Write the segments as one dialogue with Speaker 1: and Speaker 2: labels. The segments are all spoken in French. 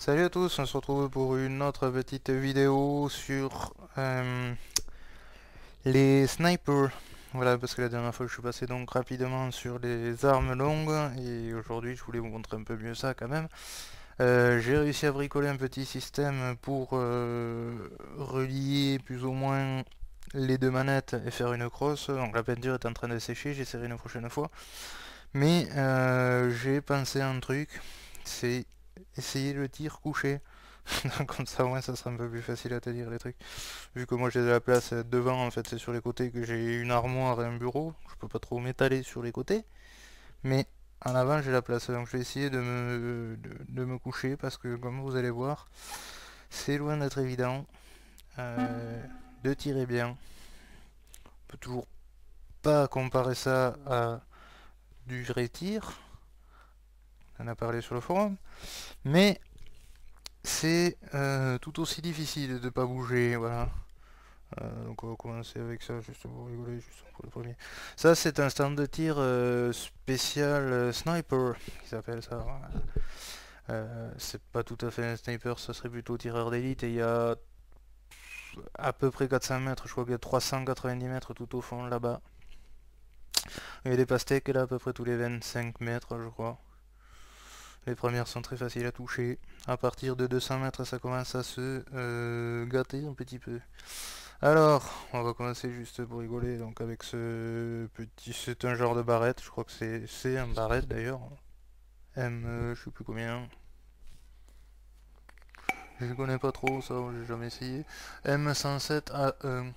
Speaker 1: Salut à tous, on se retrouve pour une autre petite vidéo sur les snipers. Voilà, parce que la dernière fois je suis passé donc rapidement sur les armes longues et aujourd'hui je voulais vous montrer un peu mieux ça quand même. J'ai réussi à bricoler un petit système pour relier plus ou moins les deux manettes et faire une crosse. Donc la peinture est en train de sécher, j'essaierai une prochaine fois. Mais j'ai pensé à un truc, c'est essayer le tir couché. Comme ça, au moins, ça sera un peu plus facile à tenir les trucs. Vu que moi j'ai de la place devant, en fait, c'est sur les côtés que j'ai une armoire et un bureau. Je peux pas trop m'étaler sur les côtés. Mais en avant, j'ai la place. Donc je vais essayer de me coucher parce que, comme vous allez voir, c'est loin d'être évident de tirer bien. On peut toujours pas comparer ça à du vrai tir. On en a parlé sur le forum. Mais c'est tout aussi difficile de pas bouger, voilà. Donc on va commencer avec ça, juste pour rigoler, juste pour le premier. Ça c'est un stand de tir spécial sniper, qui s'appelle ça. Voilà. C'est pas tout à fait un sniper, ça serait plutôt tireur d'élite, et il y a à peu près 400 mètres, je crois qu'il y a 390 mètres tout au fond là-bas. Il y a des pastèques là à peu près tous les 25 mètres, je crois. Les premières sont très faciles à toucher. À partir de 200 mètres, ça commence à se gâter un petit peu. Alors, on va commencer juste pour rigoler, donc avec ce petit... C'est un genre de barrette, je crois que c'est un barrette d'ailleurs. Je sais plus combien. Je connais pas trop, ça, j'ai jamais essayé. M107A1.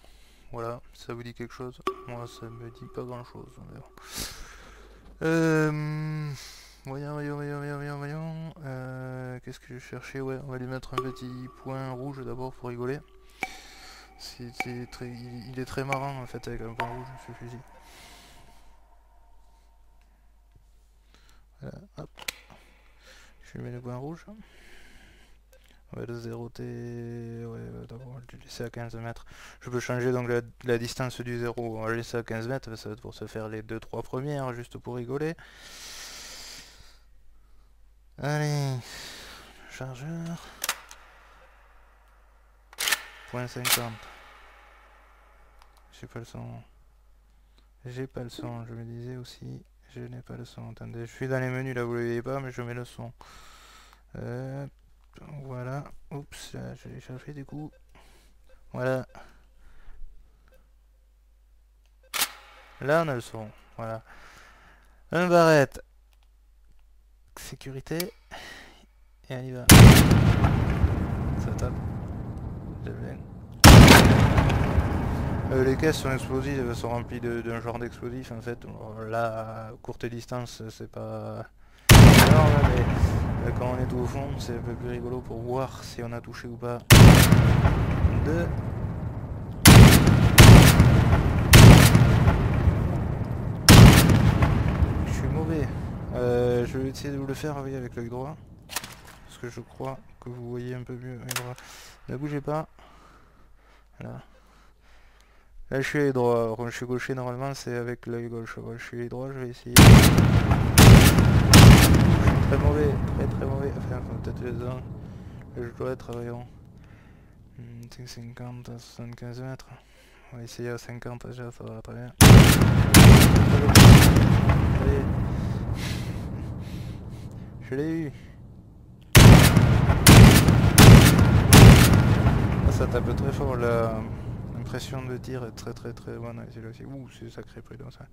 Speaker 1: Voilà, ça vous dit quelque chose? Moi, ça me dit pas grand chose. Voyons. Qu'est-ce que je cherchais? Ouais, on va lui mettre un petit point rouge d'abord pour rigoler. Il est très marrant en fait avec un point rouge ce fusil. Voilà, hop. Je lui mets le point rouge. On va le zéroter. Ouais, d'abord on va le laisser à 15 mètres. Je peux changer donc la distance du zéro. On va le laisser à 15 mètres, ça va être pour se faire les 2-3 premières, juste pour rigoler. Allez, chargeur. Point 50. J'ai pas le son. J'ai pas le son, je me disais aussi. Je n'ai pas le son. Attendez, je suis dans les menus là, vous le voyez pas, mais je mets le son. Voilà. Oups, là, je l'ai cherché du coup. Voilà. Là, on a le son. Voilà. Un barrette. Sécurité. Et on y va. Ça tape. Les caisses sont explosives, elles sont remplies d'un genre d'explosif en fait. Là, à courte distance, c'est pas énorme, mais quand on est tout au fond, c'est un peu plus rigolo pour voir si on a touché ou pas. Deux. Je suis mauvais. Je vais essayer de vous le faire oui, avec l'œil droit. Parce que je crois que vous voyez un peu mieux l'œil droit. Ne bougez pas. Voilà. Là je suis l'œil droit. Quand je suis gaucher normalement c'est avec l'œil gauche. Voilà, je suis l'œil droit, je vais essayer. Très mauvais, très mauvais. Enfin, peut-être les uns. Je dois être, voyons. 50 à 75 mètres. On va essayer à 50 déjà, ça va très bien. Allez. Je l'ai eu. Ah, ça tape très fort, l'impression de tir est très bonne. C'est là aussi. Ouh, c'est sacré prudent ça.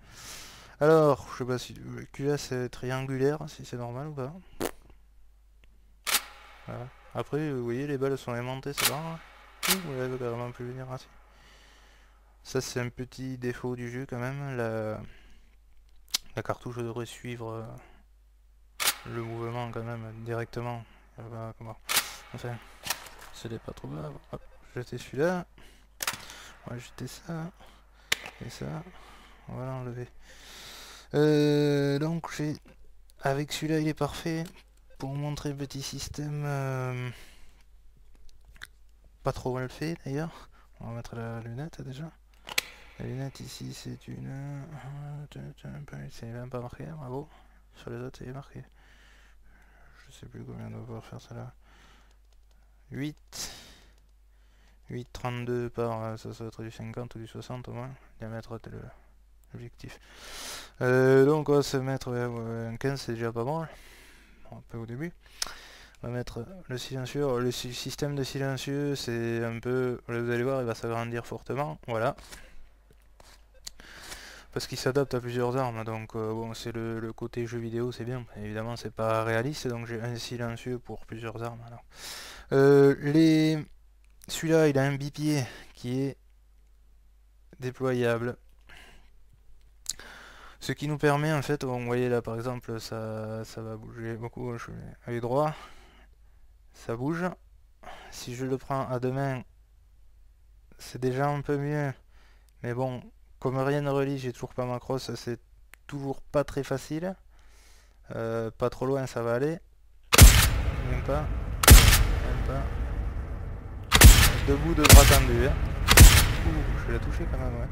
Speaker 1: Alors, je sais pas si le QS est triangulaire, si c'est normal ou pas. Voilà. Après, vous voyez, les balles sont aimantées, c'est bon. Ouh, elle veut carrément plus venir ainsi. Ça, c'est un petit défaut du jeu quand même. La cartouche devrait suivre le mouvement quand même directement. Comment enfin, ce n'est pas trop grave. Hop, jeter celui-là. On va jeter ça. Et ça. On va l'enlever. Donc, avec celui-là, il est parfait. Pour montrer le petit système. Pas trop mal fait d'ailleurs. On va mettre la lunette déjà. La lunette ici c'est une... C'est même pas marqué, bravo. Sur les autres c'est marqué. Je sais plus combien on doit pouvoir faire ça là. 8,32 par, ça doit être du 50 ou du 60 au moins, diamètre de l'objectif. Donc on va se mettre un 15, c'est déjà pas mal, un peu au début. On va mettre le silencieux. Le système de silencieux, c'est un peu, vous allez voir, il va s'agrandir fortement, voilà. Parce qu'il s'adapte à plusieurs armes, donc bon, c'est le côté jeu vidéo, c'est bien. Évidemment, c'est pas réaliste, donc j'ai un silencieux pour plusieurs armes. Alors. Celui-là, il a un bipied qui est déployable. Ce qui nous permet, en fait, vous voyez là, par exemple, ça va bouger beaucoup. Je mets œil droit, ça bouge. Si je le prends à deux mains, c'est déjà un peu mieux. Mais bon, comme rien ne relie, j'ai toujours pas ma crosse, c'est toujours pas très facile. Pas trop loin, ça va aller. Même pas. Même pas. Debout de bras tendus. Hein. Ouh, je l'ai touché quand même, ouais.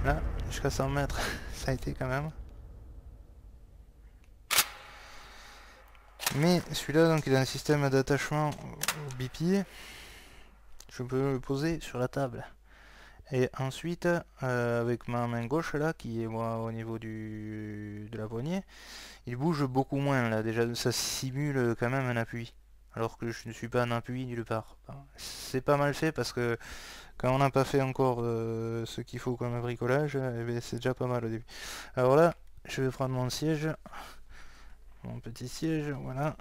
Speaker 1: Là, jusqu'à 100 mètres, ça a été quand même. Mais celui-là, donc, il a un système d'attachement au bipied. Je peux le poser sur la table. Et ensuite, avec ma main gauche là, qui est moi au niveau de la poignée, il bouge beaucoup moins là. Déjà, ça simule quand même un appui. Alors que je ne suis pas un appui nulle part. C'est pas mal fait parce que quand on n'a pas fait encore ce qu'il faut comme bricolage, eh c'est déjà pas mal au début. Alors là, je vais prendre mon siège. Mon petit siège, voilà.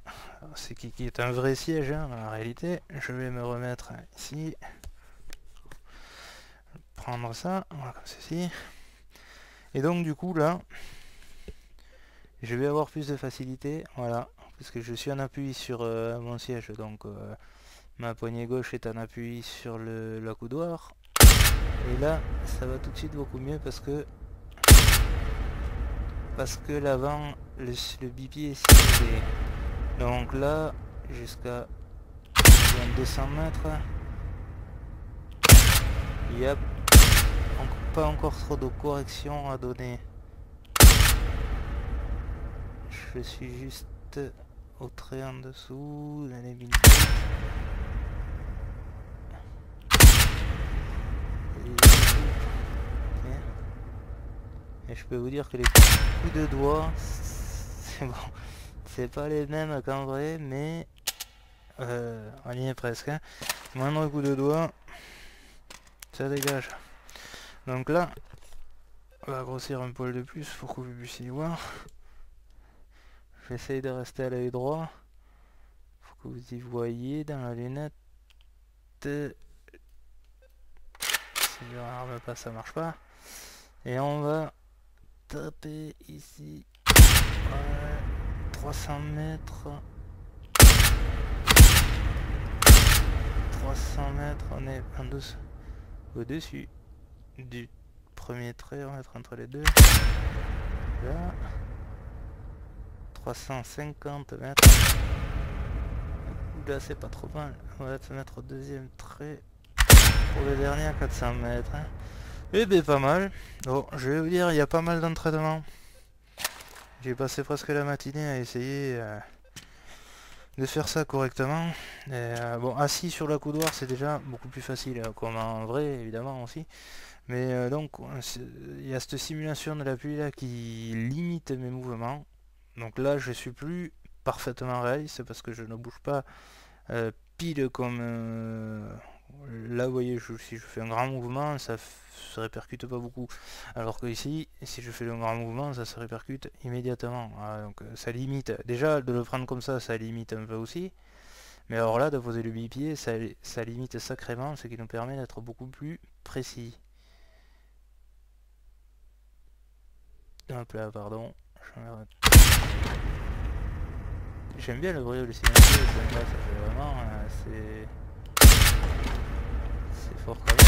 Speaker 1: C'est qui est un vrai siège hein, dans la réalité. Je vais me remettre ici. Prendre ça, voilà, comme ceci. Et donc du coup là, je vais avoir plus de facilité, voilà, parce que je suis en appui sur mon siège, donc ma poignée gauche est en appui sur l'accoudoir. Et là, ça va tout de suite beaucoup mieux parce que l'avant, le bipied est simulé. Donc là, jusqu'à 200 mètres, il n'y a pas encore trop de correction à donner. Je suis juste au trait en dessous, dans les minutes. Et je peux vous dire que les coups de doigts, c'est bon, c'est pas les mêmes qu'en vrai, mais on y est presque. Hein. Moindre coup de doigt, ça dégage. Donc là, on va grossir un poil de plus pour que vous puissiez y voir. J'essaye de rester à l'œil droit pour que vous y voyez dans la lunette. Si je regarde pas, ça marche pas. Et on va taper ici. Ouais, 300 mètres. 300 mètres, on est en dessous, au-dessus du premier trait, on va être entre les deux. Là. 350 mètres. Là c'est pas trop mal. On va se mettre au deuxième trait pour le dernier à 400 mètres. Hein. Et bien pas mal. Bon, je vais vous dire, il y a pas mal d'entraînement. J'ai passé presque la matinée à essayer de faire ça correctement. Et, bon, assis sur l'accoudoir c'est déjà beaucoup plus facile, comme en vrai évidemment aussi. Mais donc il y a cette simulation de l'appui là qui limite mes mouvements. Donc là je suis plus parfaitement réaliste parce que je ne bouge pas pile comme là vous voyez, si je fais un grand mouvement ça se répercute pas beaucoup, alors que ici si je fais un grand mouvement ça se répercute immédiatement. Voilà, donc ça limite, déjà de le prendre comme ça limite un peu aussi, mais alors là de poser le bipied ça limite sacrément, ce qui nous permet d'être beaucoup plus précis. Hop là, pardon. J'aime bien le bruit du silencieux, ça fait vraiment, c'est fort quand même,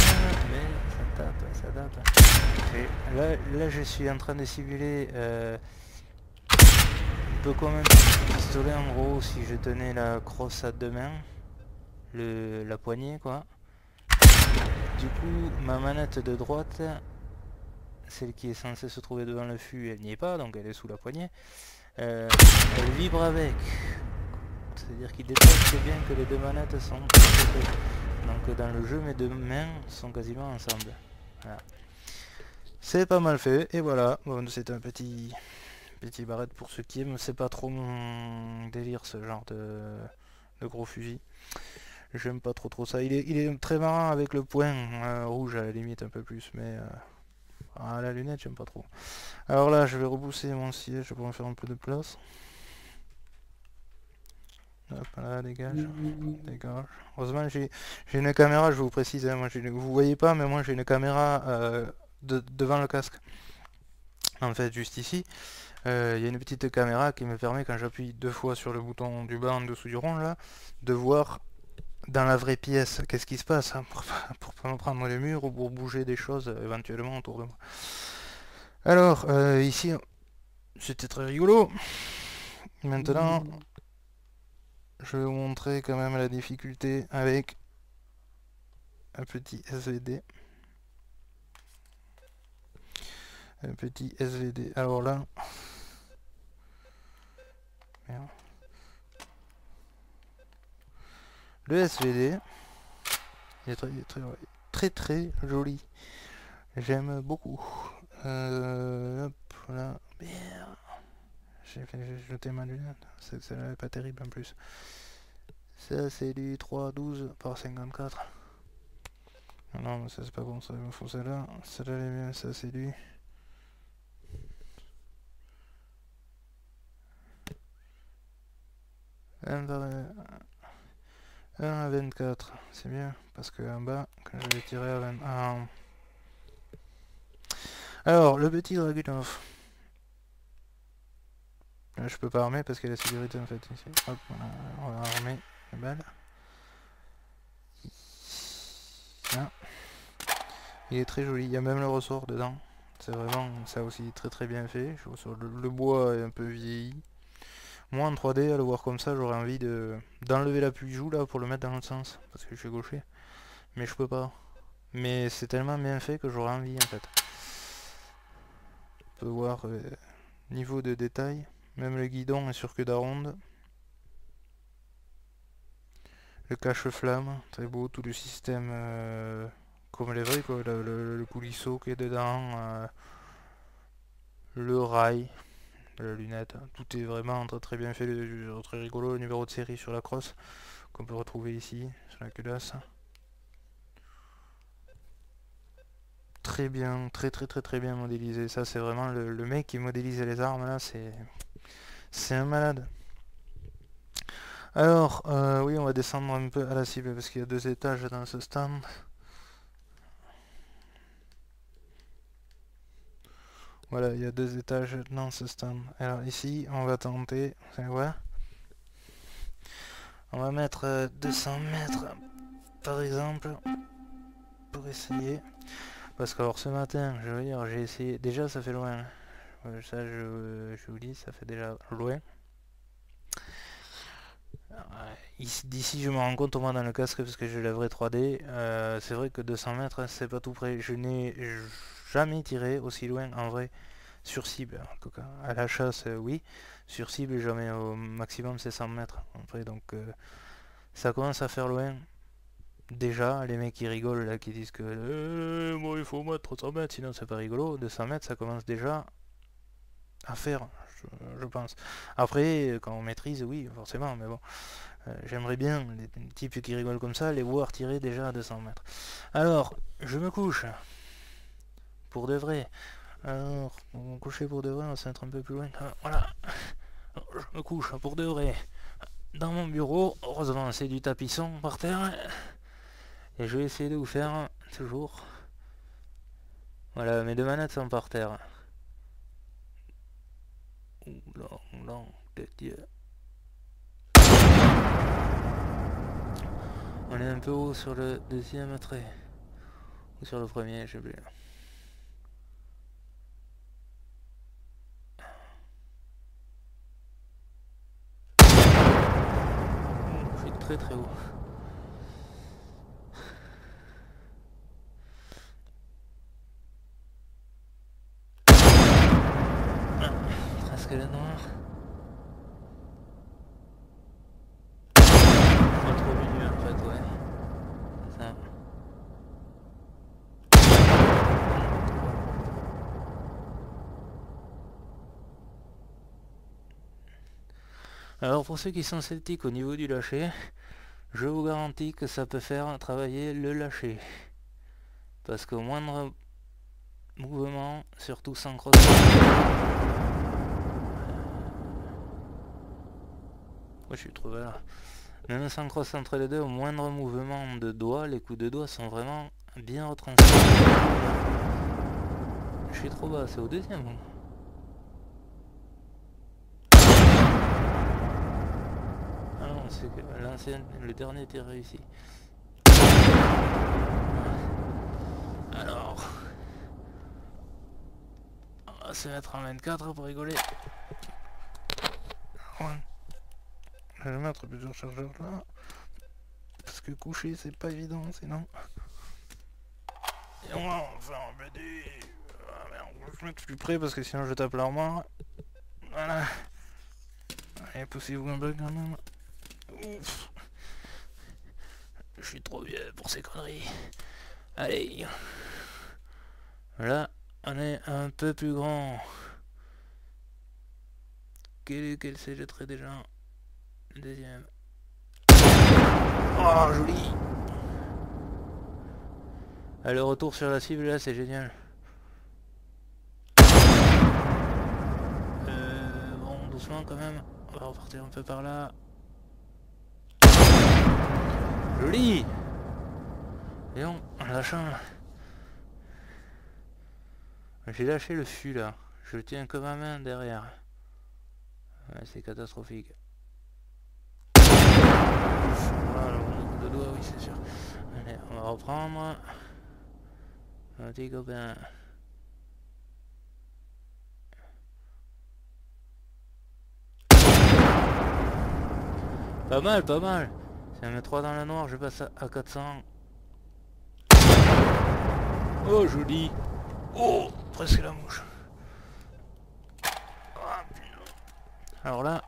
Speaker 1: mais ça tape. Et là je suis en train de simuler un peu comme un pistolet en gros, si je tenais la crosse à deux mains, la poignée quoi. Du coup ma manette de droite, celle qui est censée se trouver devant le fût, elle n'y est pas, donc elle est sous la poignée. elle vibre avec. C'est-à-dire qu'il détecte bien que les deux manettes sont séparées. Donc dans le jeu, mes deux mains sont quasiment ensemble. Voilà. C'est pas mal fait, et voilà. Bon, c'est un petit barrette pour ceux qui aiment. C'est pas trop mon délire, ce genre de gros fusil. J'aime pas trop ça. Il est très marrant avec le point rouge à la limite un peu plus, mais à la lunette j'aime pas trop. Alors là je vais repousser mon siège pour me faire un peu de place. Hop là, dégage. Heureusement j'ai une caméra, je vous précise, hein, moi, vous voyez pas, mais moi j'ai une caméra devant le casque. En fait juste ici, il y a une petite caméra qui me permet, quand j'appuie 2 fois sur le bouton du bas en dessous du rond là, de voir dans la vraie pièce qu'est-ce qui se passe, hein, pour pas me prendre les murs ou pour bouger des choses éventuellement autour de moi. Alors ici c'était très rigolo. Maintenant je vais vous montrer quand même la difficulté avec un petit SVD. Un petit SVD. Alors là, merde. Le SVD il est très joli. J'aime beaucoup. Hop là. Merde. J'ai jeté ma lunette. Celle-là n'est pas terrible en plus. Ça c'est du 3,12 par 54. Non mais ça c'est pas bon, ça il me faut celle-là. Celle-là elle est bien, ça c'est du 1 à 24. C'est bien parce que en bas, quand je vais tirer à 20. Alors le petit Dragunov. Je peux pas armer parce qu'il y a la sécurité en fait ici. Hop, on va armer la balle. Là. Il est très joli, il y a même le ressort dedans. C'est vraiment ça aussi très bien fait. Je vois le bois est un peu vieilli. Moi en 3D, à le voir comme ça, j'aurais envie d'enlever l'appui-joue là pour le mettre dans l'autre sens. Parce que je suis gaucher. Mais je peux pas. Mais c'est tellement bien fait que j'aurais envie en fait. On peut voir niveau de détail. Même le guidon est sur queue d'aronde. Le cache-flamme, très beau, tout le système comme les vrais, quoi, le coulisseau qui est dedans, le rail, la lunette, tout est vraiment très bien fait, très rigolo, le numéro de série sur la crosse, qu'on peut retrouver ici, sur la culasse. Très bien, très bien modélisé, ça c'est vraiment le mec qui modélise les armes là, c'est un malade. Alors, oui, on va descendre un peu à la cible parce qu'il y a 2 étages dans ce stand. Voilà, il y a 2 étages dans ce stand. Alors ici, on va tenter, vous allez voir. On va mettre 200 mètres, par exemple, pour essayer. Parce que alors ce matin, je veux dire, j'ai essayé, déjà ça fait loin. Ça, je vous dis, ça fait déjà loin. D'ici je me rends compte au moins dans le casque parce que je lèverai 3D, c'est vrai que 200 mètres c'est pas tout près, je n'ai jamais tiré aussi loin en vrai sur cible, en tout cas à la chasse oui, sur cible jamais au maximum c'est 100 mètres après, donc ça commence à faire loin. Déjà les mecs qui rigolent là, qui disent que bon, il faut mettre 300 mètres sinon c'est pas rigolo, 200 mètres ça commence déjà à faire, je pense. Après quand on maîtrise oui forcément, mais bon. J'aimerais bien, les types qui rigolent comme ça, les voir tirer déjà à 200 mètres. Alors, je me couche. Pour de vrai. Alors, pour me coucher pour de vrai, on va se mettre un peu plus loin. Voilà. Alors, je me couche pour de vrai. Dans mon bureau. Heureusement, c'est du tapisson par terre. Et je vais essayer de vous faire, toujours. Voilà, mes 2 manettes sont par terre. Oula, de Dieu. On est un peu haut sur le 2e trait. Ou sur le premier, je sais plus. Je suis très haut. Presque la noire. Alors pour ceux qui sont sceptiques au niveau du lâcher, je vous garantis que ça peut faire travailler le lâcher. Parce qu'au moindre mouvement, surtout sans cross. Moi je suis trop là. Même sans cross entre les deux, au moindre mouvement de doigts, les coups de doigts sont vraiment bien retranscrits. Je suis trop bas, c'est au deuxième. Bon. Ah non, c'est que l'ancien, le dernier était réussi. Alors, on va se mettre en 24 pour rigoler. Ouais. Je vais mettre plusieurs chargeurs là. Parce que coucher c'est pas évident sinon. Et on va enfin embêter. Ah merde, je vais se mettre plus près parce que sinon je tape l'armoire. Voilà. Allez, poussez-vous un peu quand même. Ouf. Je suis trop vieux pour ces conneries. Allez. Là, on est un peu plus grand. Quel c'est le trait déjà? Le deuxième. Oh, joli. Ah, le retour sur la cible là, c'est génial. Bon, doucement quand même. On va repartir un peu par là. Joli. Et on lâchant. J'ai lâché le fût là. Je le tiens comme ma main derrière. Ouais, c'est catastrophique. Voilà, le coup de doigt, oui c'est sûr. Allez, on va reprendre. Un petit copain. Pas mal, pas mal. C'est un M3 dans le noir, je passe à 400. Oh, joli. Oh, presque la mouche. Alors là,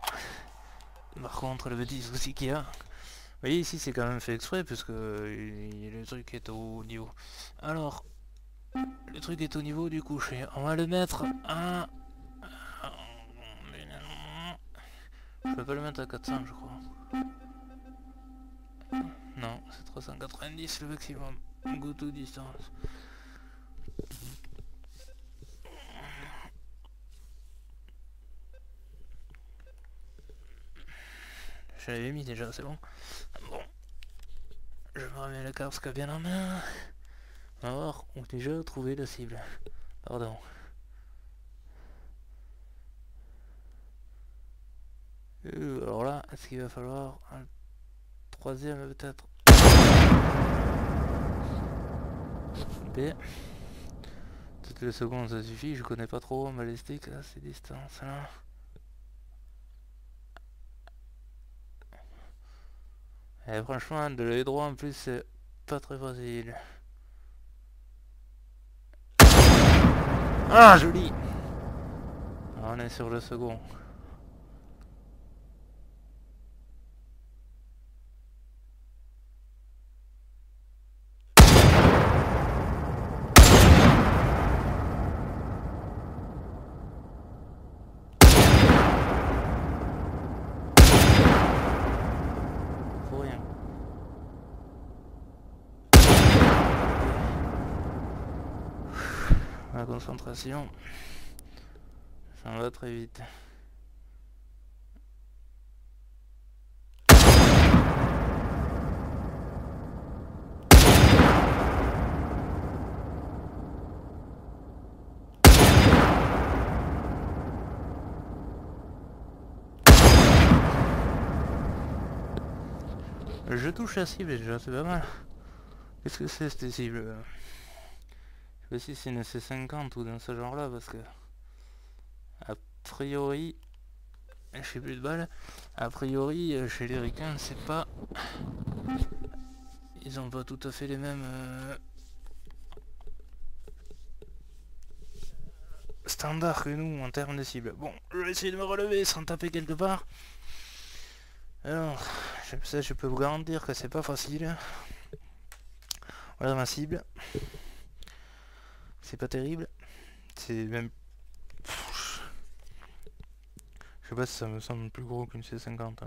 Speaker 1: par contre, le petit souci qu'il y a, vous voyez ici c'est quand même fait exprès puisque le truc est au niveau. Alors, le truc est au niveau du coucher. On va le mettre à... Je peux pas le mettre à 400 je crois. Non, c'est 390 le maximum. Go to distance. Je l'avais mis déjà, c'est bon. Bon. Je me remets le casque bien en main. On va voir où déjà trouver la cible. Pardon. Alors là, est-ce qu'il va falloir un troisième peut-être? B. Toutes les secondes ça suffit, je connais pas trop en balistique là, ces distances là. Et franchement, de l'œil droit en plus, c'est pas très facile. Ah, joli! On est sur le second. Faut rien. La concentration, ça va très vite. Je touche la cible déjà, c'est pas mal. Qu'est-ce que c'est cette cible? Je sais pas si c'est une C50 ou dans ce genre là parce que a priori je fais plus de balles. A priori chez les ricains c'est pas, ils ont pas tout à fait les mêmes standards que nous en termes de cible. Bon, je vais essayer de me relever sans taper quelque part. Alors, je peux vous garantir que c'est pas facile. Voilà ma cible. C'est pas terrible. C'est même... Je sais pas si ça me semble plus gros qu'une C50.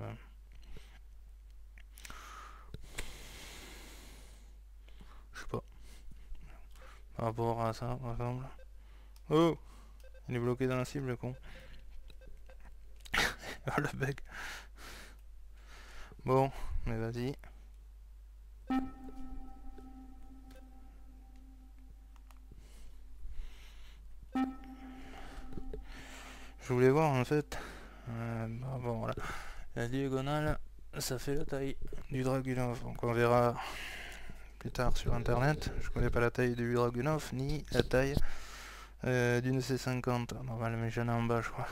Speaker 1: Je sais pas. Par rapport à ça, par exemple. Oh! Il est bloqué dans la cible, le con. Oh, le bug. Bon, mais vas-y. Je voulais voir en fait. Bon voilà. La diagonale, ça fait la taille du Dragunov. Donc on verra plus tard sur internet. Je connais pas la taille du Dragunov ni la taille d'une C50. Normal, mais j'en ai en bas, je crois.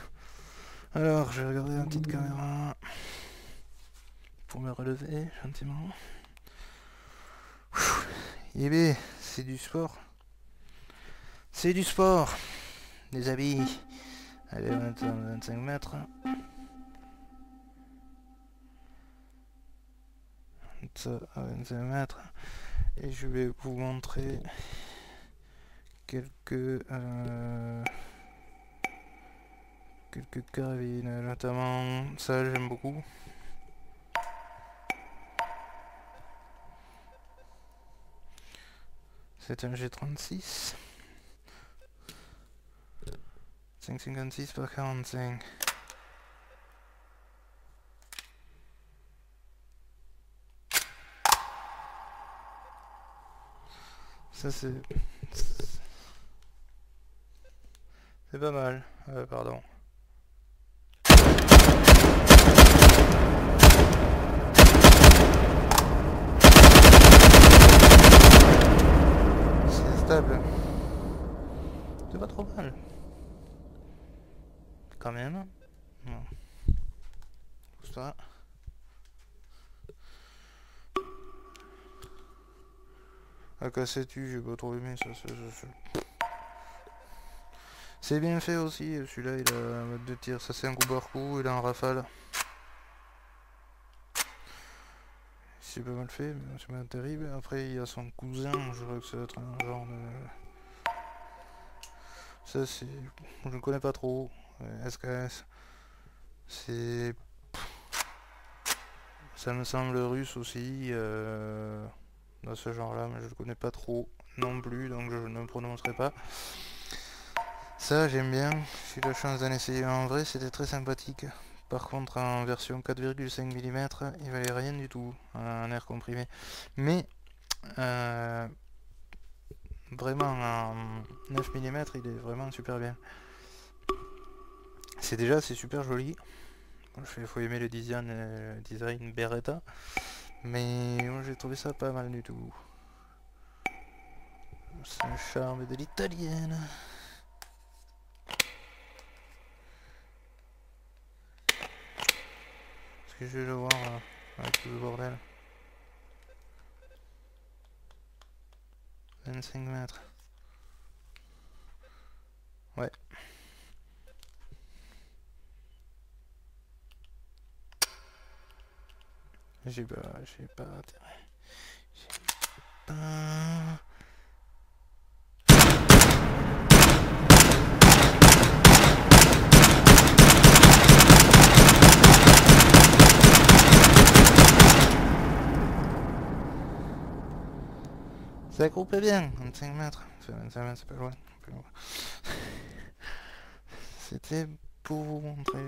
Speaker 1: Alors, je vais regarder la petite caméra pour me relever gentiment. Eh bien, c'est du sport. C'est du sport, les amis. Allez, 25 mètres. Ça à 25 mètres. Et je vais vous montrer quelques carabines, notamment ça j'aime beaucoup. C'est un G36 5,56 par 45. Ça c'est pas mal. Pardon. C'est stable. C'est pas trop mal. Quand même. Non. Ça. La cassette-tu, j'ai pas trop aimé ça. C'est bien fait aussi, celui-là il a un mode de tir, ça c'est un coup par coup, il a un rafale. C'est pas mal fait, mais c'est pas terrible. Après il y a son cousin, je crois que ça va être un genre de... Ça c'est... je ne connais pas trop. SKS. C'est... Ça me semble russe aussi, dans ce genre-là, mais je le connais pas trop non plus, donc je ne me prononcerai pas. Ça j'aime bien, j'ai eu la chance d'en essayer en vrai, c'était très sympathique. Par contre en version 4,5 mm, il valait rien du tout en air comprimé. Mais vraiment en 9 mm il est vraiment super bien. C'est super joli. Il faut aimer le design Beretta. Mais moi j'ai trouvé ça pas mal du tout. C'est le charme de l'italienne. Est-ce que je vais le voir avec tout le bordel? 25 mètres. Ouais. J'ai pas intérêt. J'ai pas... Ça groupe bien, 25 mètres. Enfin, 25 mètres, c'est pas loin. C'était pour vous montrer.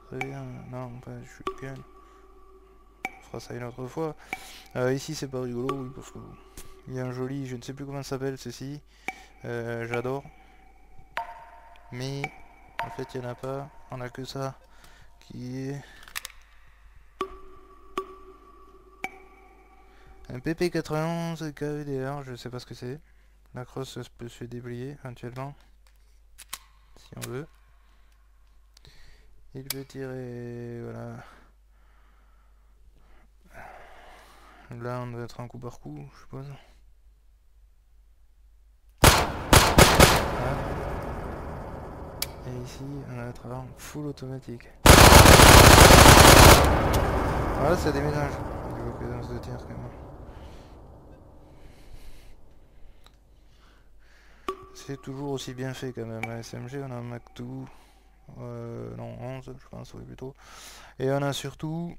Speaker 1: Très bien. Non, pas je suis bien. On fera ça une autre fois. Ici, c'est pas rigolo, oui, parce que il y a un joli, je ne sais plus comment ça s'appelle ceci. J'adore. Mais en fait, il n'y en a pas. On a que ça qui est un PP91 KEDR, je sais pas ce que c'est. La crosse peut se déplier éventuellement, si on veut. Il peut tirer, voilà. Là on doit être un coup par coup, je suppose. Voilà. Et ici on va être en full automatique. Voilà, ça déménage. Je vois que dans ce tir quand même. C'est toujours aussi bien fait quand même. À SMG, on a un Mac 2. Non, 11, je pense, oui, plutôt. Et on a surtout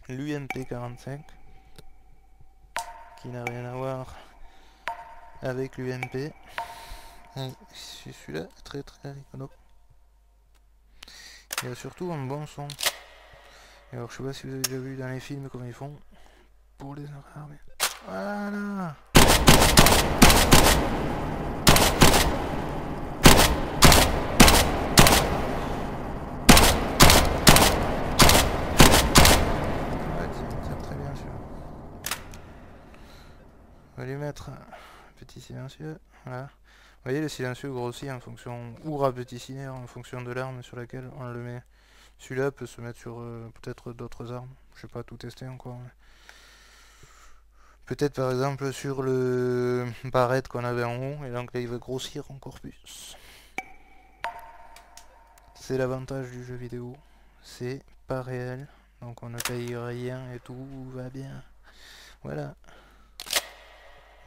Speaker 1: l'UMP 45, qui n'a rien à voir avec l'UMP. Et celui-là, très très rigolo. Il a surtout un bon son. Et alors, je sais pas si vous avez déjà vu dans les films comment ils font pour les armes. Voilà. C'est très bien celui-là. On va lui mettre un petit silencieux. Voilà. Vous voyez, le silencieux grossit en fonction, ou rapetissiner en fonction de l'arme sur laquelle on le met. Celui-là peut se mettre sur peut-être d'autres armes. Je sais pas tout tester encore. Mais... peut-être par exemple sur le barrette qu'on avait en haut, et donc là il va grossir encore plus. C'est l'avantage du jeu vidéo. C'est pas réel. Donc on ne paye rien et tout va bien. Voilà.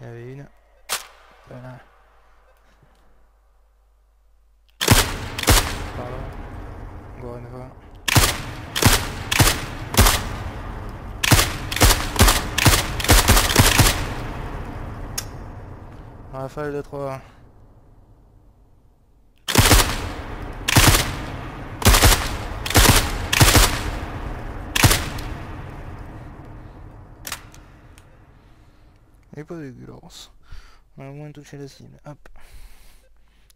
Speaker 1: Il y avait une. Voilà. Pardon. Encore une fois. Rafale de 3. Et pas dégueulasse. On a au moins touché la cible. Hop.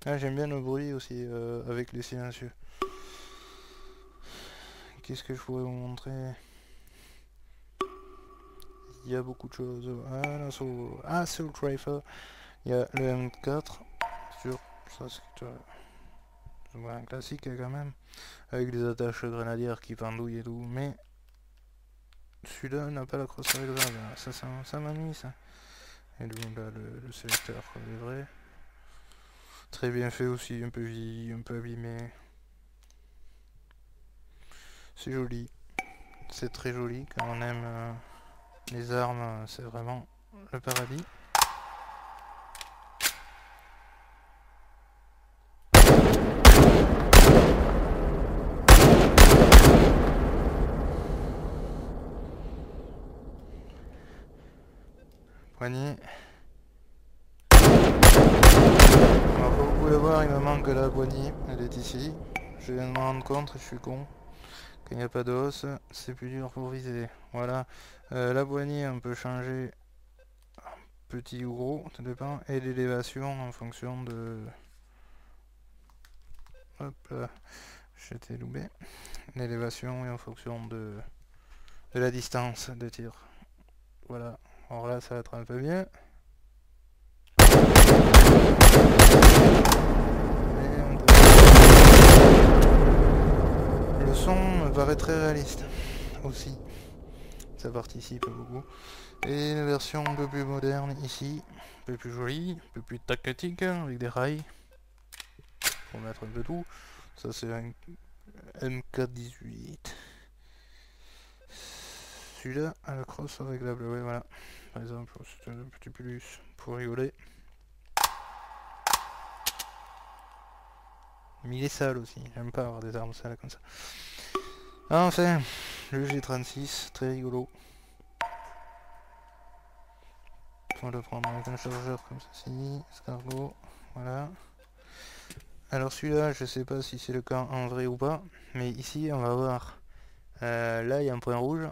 Speaker 1: Ah, j'aime bien le bruit aussi avec les silencieux. Qu'est-ce que je pourrais vous montrer? Il y a beaucoup de choses. Ah, l'assaut. Ah, Assault Rifle. Il y a le M4. Sur ça, c'est un classique quand même. Avec des attaches grenadières qui pendouillent et tout. Mais celui-là n'a pas la crosse réglable. Ça m'ennuie ça. Et donc là, le sélecteur est vrai. Très bien fait aussi, un peu vieilli, un peu abîmé. C'est joli. C'est très joli. Quand on aime les armes, c'est vraiment le paradis. Poignée. Alors comme vous pouvez voir, il me manque la poignée. Elle est ici. Je viens de me rendre compte, je suis con. Quand il n'y a pas d'os, c'est plus dur pour viser. Voilà. La poignée, on peut changer petit ou gros, ça dépend. Et l'élévation en fonction de... hop là. J'étais loupé. L'élévation est en fonction de la distance de tir. Voilà. Alors là, ça va être un peu mieux. Le son me paraît très réaliste aussi. Ça participe beaucoup. Et une version un peu plus moderne ici, un peu plus jolie, un peu plus tactique, avec des rails. Pour mettre un peu tout. Ça c'est un MK18. Celui-là à la crosse réglable, ouais voilà. Par exemple, c'est un petit plus pour rigoler. Mais il est sale aussi, j'aime pas avoir des armes sales comme ça. Enfin, le G36, très rigolo. On va le prendre avec un chargeur comme ceci, escargot, voilà. Alors celui-là, je sais pas si c'est le cas en vrai ou pas, mais ici on va voir, là il y a un point rouge,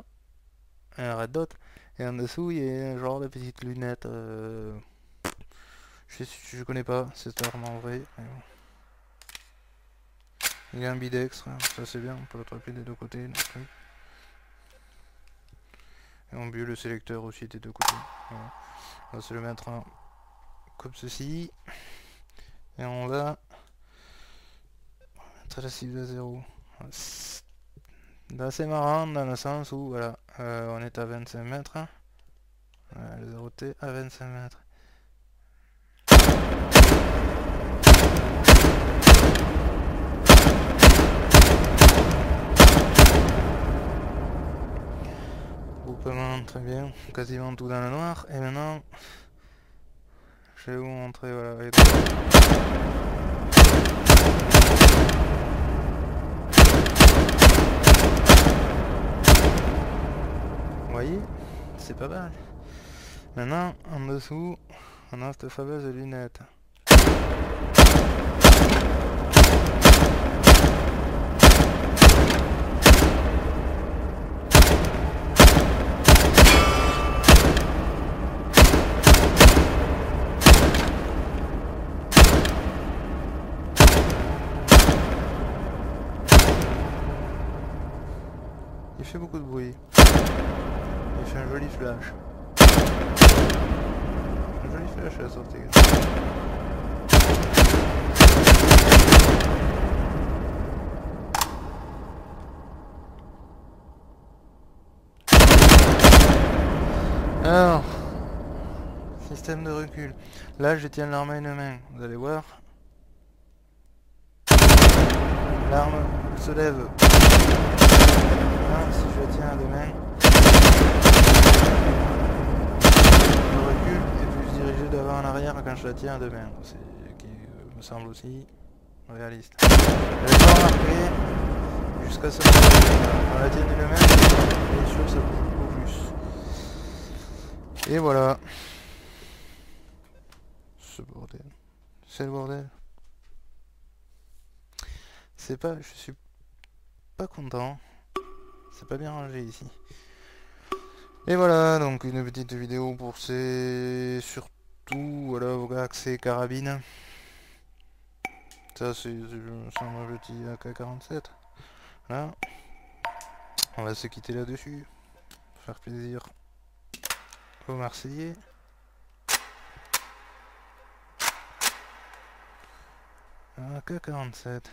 Speaker 1: un red dot, et en dessous il y a un genre de petite lunette, je connais pas cette arme en vrai, mais bon. Il y a un bidextre, hein, ça c'est bien, on peut l'attraper des deux côtés. Et on bute le sélecteur aussi des deux côtés. Voilà. On va se le mettre comme ceci. Et on va mettre la cible à 0. Là c'est marrant dans le sens où voilà, on est à 25 mètres. Voilà, le 0T à 25 mètres. Groupement très bien, quasiment tout dans le noir. Et maintenant, Je vais vous montrer, voilà. Et vous voyez, c'est pas mal. Maintenant, en dessous, on a cette fameuse lunette. Il fait beaucoup de bruit. Il fait un joli flash. Un joli flash à la sortie. Alors, système de recul. Là, je tiens l'arme à une main. Vous allez voir. L'arme se lève. Là, si je la tiens à deux mains, je recule et puis je dirige d'avant en arrière quand je la tiens à deux mains. C'est qui me semble aussi réaliste. J'avais pas remarqué jusqu'à ce moment. On la tient d'une main, bien sûr ça bouge beaucoup plus. Et voilà. Ce bordel. C'est le bordel. C'est pas. Je suis pas content. C'est pas bien rangé ici. Et voilà, donc une petite vidéo pour ces... Surtout, voilà, accès carabine. Ça c'est un petit AK-47. Là. On va se quitter là-dessus. Faire plaisir aux Marseillais. AK-47.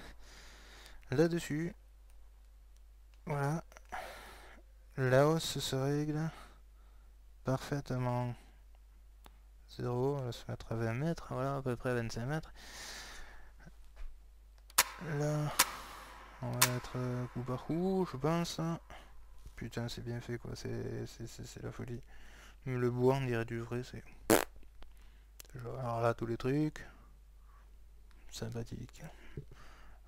Speaker 1: Là-dessus. Voilà. La hausse se règle parfaitement. 0, on va se mettre à 20 mètres, voilà, à peu près 25 mètres. Là, on va mettre coup par coup, je pense. Putain, c'est bien fait, quoi, c'est la folie. Mais le bois, on dirait du vrai, c'est... Alors là, tous les trucs. Sympathique.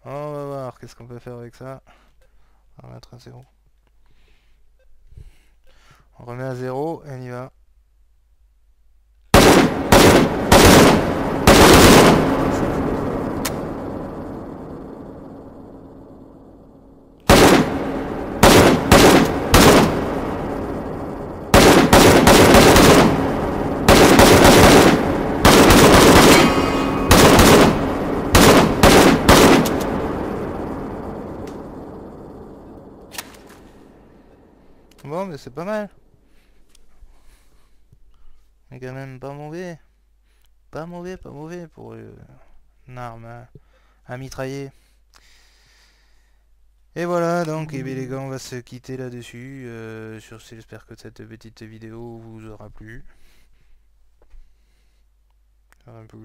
Speaker 1: On va voir, qu'est-ce qu'on peut faire avec ça. On va mettre à 0. On remet à 0 et on y va. Bon, mais c'est pas mal. Mais quand même pas mauvais. Pas mauvais pour une arme à mitrailler. Et voilà, donc eh bien, les gars, on va se quitter là-dessus. Sur ce, j'espère que cette petite vidéo vous aura plu. Un peu